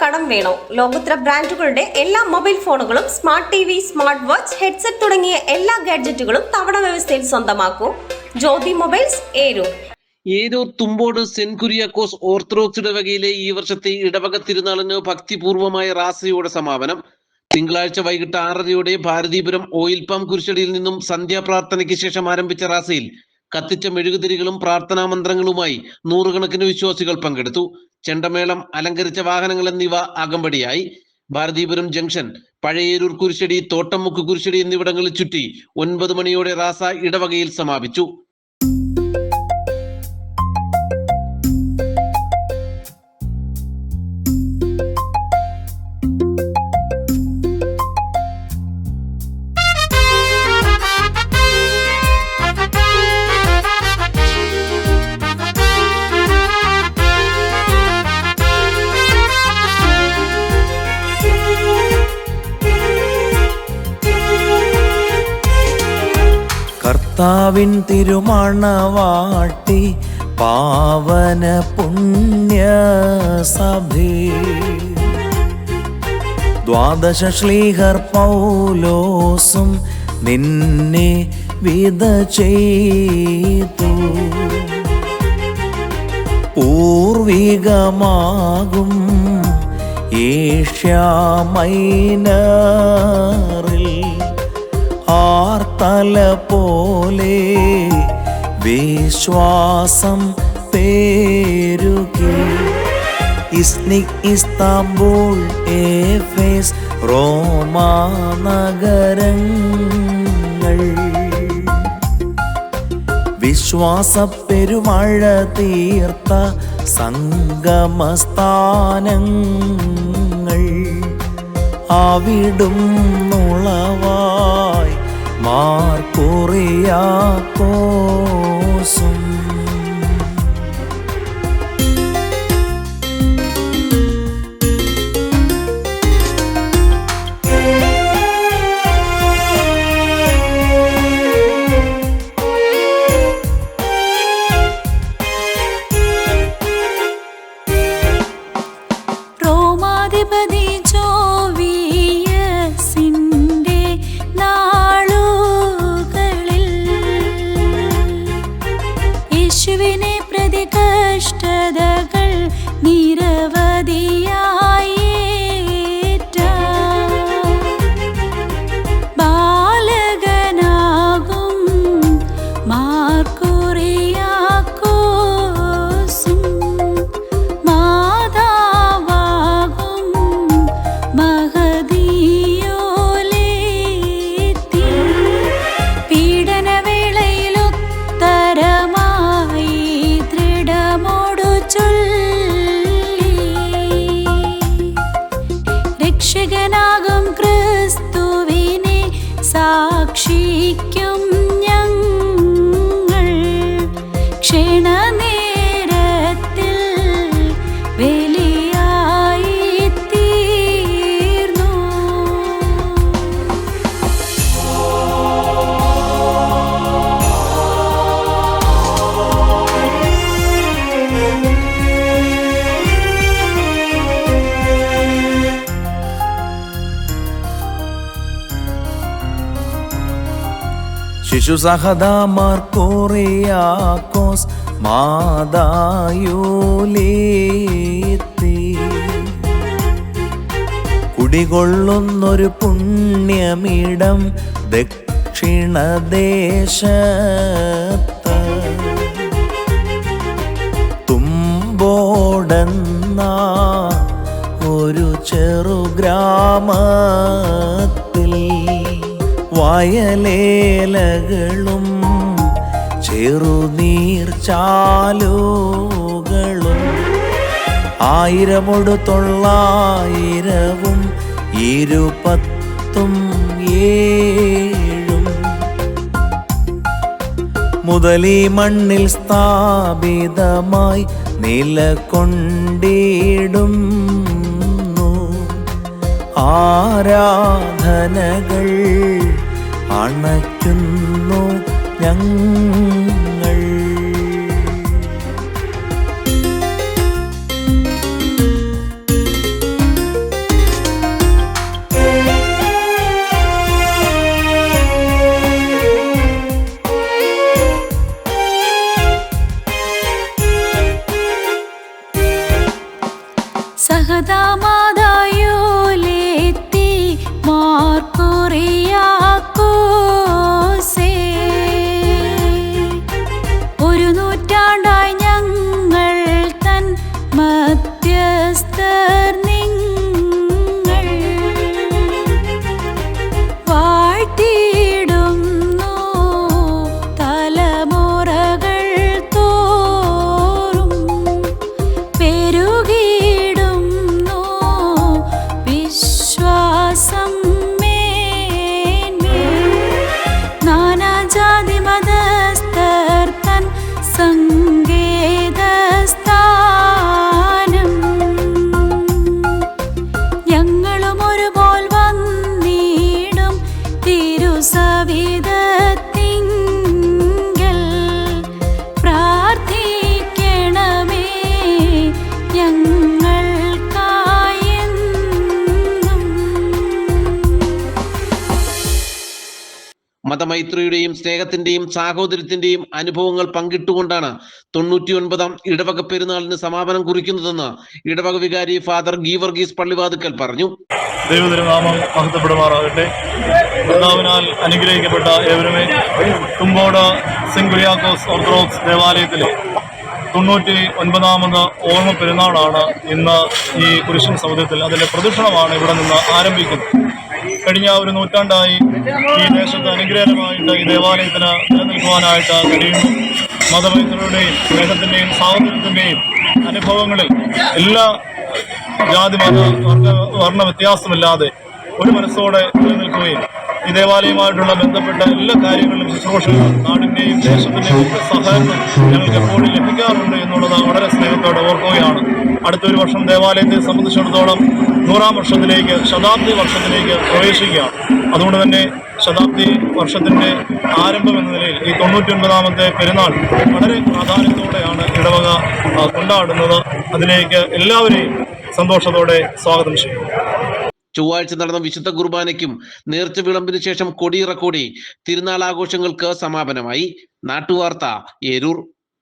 കടം വേണോ? ലോകോത്തര ബ്രാൻഡുകളുടെ എല്ലാ മൊബൈൽ ഫോണുകളും smart T V, smart watch, headset തുടങ്ങിയ എല്ലാ ഗാഡ്ജറ്റുകളും തവണ വ്യവസ്ഥയിൽ സ്വന്തമാക്കൂ. Jyothi mobiles, Eroor. Eroor Thumpode saint Kuriakose orthodox ഇടവകയിലെ ഈ വർഷത്തെ ഇടവക തിരുനാളിന് ഭക്തിപൂർവമായ റാസയോടെ സമാപനം. തിങ്കളാഴ്ച വൈകിട്ട് 6:30 ഭാരതീപുരം ഓയിൽ പമ്പ് കുരിശടിയിൽ നിന്നും സന്ധ്യാപ്രാർത്ഥനയ്ക്ക് ശേഷം ആരംഭിച്ച റാസയിൽ കത്തിച്ച മെഴുകുതിരികളും പ്രാർത്ഥനാ മന്ത്രങ്ങളുമായി നൂറുകണക്കിന് വിശ്വാസികൾ പങ്കെടുത്തു. ചെണ്ടമേളം, അലങ്കരിച്ച വാഹനങ്ങൾ എന്നിവ അകമ്പടിയായി. ഭാരതീപുരം ജംഗ്ഷൻ, പഴയേരൂർ കുരിശടി, തോട്ടംമുക്ക് കുരിശടി എന്നിവിടങ്ങളിൽ ചുറ്റി 9 മണിയോടെ റാസ ഇടവകയിൽ സമാപിച്ചു. കർത്താവിൻ തിരുമണവാട്ടി പാവന പുണ്യ സഭേ, ദ്വാദശ ശ്ലീഹർ പൗലോസും നിന്നെ വിധ ചെയ്തു. പൂർവികമാകും ഏഷ്യാമൈനറിൽ ആർത്തല പോലെ വിശ്വാസം പേരുകി. ഇസ്നിക്, ഇസ്താംബൂൾ, എഫേസ്, റോമ നഗരങ്ങൾ വിശ്വാസ പെരുമഴ തീർത്ത സംഗമസ്ഥാനങ്ങൾ. അവിടും നുളവായി മാർ കുറിയാക്കോസും റോമാധിപതി ജോവിയസിന്റെ നാളുകളിൽ യേശുവിനെ പ്രതി കഷ്ടതകൾ നിരവധിയായേറ്റ ബാലകനാകും മാർ കുറിയാക്കോസും മാതാവാകും മഹദിയോലേത്തി പീഡനവേളയിൽ ഉത്തരമായി ദൃഢമോടു ചൊല്ലി. രക്ഷകനാകും ക്രിസ്തുവിനെ സാക്ഷിക്കും ഞങ്ങൾ ക്ഷണനേരത്തിൽ ബലിയായി തീർന്നു. ശിശുസഹദാ മാർ കുറിയാക്കോസ് മാതായൂലേത്തി കുടികൊള്ളുന്നൊരു പുണ്യമിടം ദക്ഷിണദേശത്ത് തുമ്പോടെന്ന ഒരു ചെറുഗ്രാമത്തിൽ വയലേലകളും ചെറുനീർച്ചാലുകളും 1000 20 മുതലീ മണ്ണിൽ സ്ഥാപിതമായി നിലകൊണ്ടിടുന്നു. ആരാധനകൾ അണയ്ക്കുന്നു ഞങ്ങൾ. സഹതാമാതായോലെത്തി മാർക്കുറിയാക്കോസേ. ഒരു നൂറ്റാണ്ടായി ഞങ്ങൾ തൻ മധ്യസ്ഥർ നിങ്ങൾ വാഴ്ത്തിയിടുന്നു തലമുറകൾ തോറും പെരുകിയിടുന്നു വിശ്വാസം മേന്മേൽ. നാനാജാതി മതസ്ഥർ തൻ സങ്കേതസ്ഥാനം ഞങ്ങളും ഒരുപോൽ വന്നിടും തിരുസവിധത്തിങ്കൽ. പ്രാർത്ഥിക്കണമേ ഞങ്ങൾക്കായെന്നും. മതമൈത്രിയുടെയും സ്നേഹത്തിന്റെയും സാഹോദര്യത്തിന്റെയും അനുഭവങ്ങൾ പങ്കിട്ടുകൊണ്ടാണ് 99ാം ഇടവക പെരുന്നാളിന് സമാപനം കുറിക്കുന്നതെന്ന് ഇടവക വികാരി ഫാദർ ഗീവർഗീസ് പള്ളിവാതുക്കൽ പറഞ്ഞു. ദൈവതിരുനാമം മഹത്വപ്പെടുമാറാകട്ടെ. കർത്താവിനാൽ അനുഗ്രഹിക്കപ്പെട്ട ഏവരുമേ, തുമ്പോട് സെന്റ് കുര്യാക്കോസ് ഓർത്തഡോക്സ് ദേവാലയത്തിലെ 99ാമത് ഓർമ്മ പെരുന്നാളാണ് ഇന്ന് ഈ കുരിശൻ സൗധത്തിൽ. അതിൻ്റെ പ്രദക്ഷിണമാണ് ഇവിടെ നിന്ന് ആരംഭിക്കുന്നത്. കഴിഞ്ഞ ഒരു നൂറ്റാണ്ടായി ഈ ദേശത്ത് അനുഗ്രഹമായിട്ട് ഈ ദേവാലയത്തിന് നിലനിൽക്കുവാനായിട്ട് കഴിയുന്നു. മതമൈത്രിയുടെയും സ്നേഹത്തിൻ്റെയും സാഹോദര്യത്തിൻ്റെയും അനുഭവങ്ങളിൽ എല്ലാ ജാതി മത വർണ്ണ വ്യത്യാസമില്ലാതെ ഒരു മനസ്സോടെ നിലനിൽക്കുകയും ഈ ദേവാലയവുമായിട്ടുള്ള ബന്ധപ്പെട്ട എല്ലാ കാര്യങ്ങളിലും ശുശ്രൂഷകളും നാടിൻ്റെയും ദേശത്തിൻ്റെയും ഒക്കെ സഹകരണം ഞങ്ങൾക്ക് എപ്പോഴും ലഭിക്കാറുണ്ട് എന്നുള്ളത് വളരെ സ്നേഹത്തോടെ ഓർക്കുകയാണ്. അടുത്തൊരു വർഷം ദേവാലയത്തെ സംബന്ധിച്ചിടത്തോളം 100ാം വർഷത്തിലേക്ക്, ശതാബ്ദി വർഷത്തിലേക്ക് പ്രവേശിക്കുകയാണ്. അതുകൊണ്ട് തന്നെ ശതാബ്ദി വർഷത്തിൻ്റെ ആരംഭം എന്ന നിലയിൽ ഈ 99ാമത്തെ പെരുന്നാൾ വളരെ പ്രാധാന്യത്തോടെയാണ് ഇടവക കൊണ്ടാടുന്നത്. അതിലേക്ക് എല്ലാവരെയും സന്തോഷത്തോടെ സ്വാഗതം ചെയ്യും. ചൊവ്വാഴ്ച നടന്ന വിശുദ്ധ കുർബാനയ്ക്കും നേർച്ച വിളമ്പിന് ശേഷം കൊടിയിറക്കൂടി തിരുനാൾ ആഘോഷങ്ങൾക്ക് സമാപനമായി. നാട്ടുവാർത്ത, ഏരൂർ.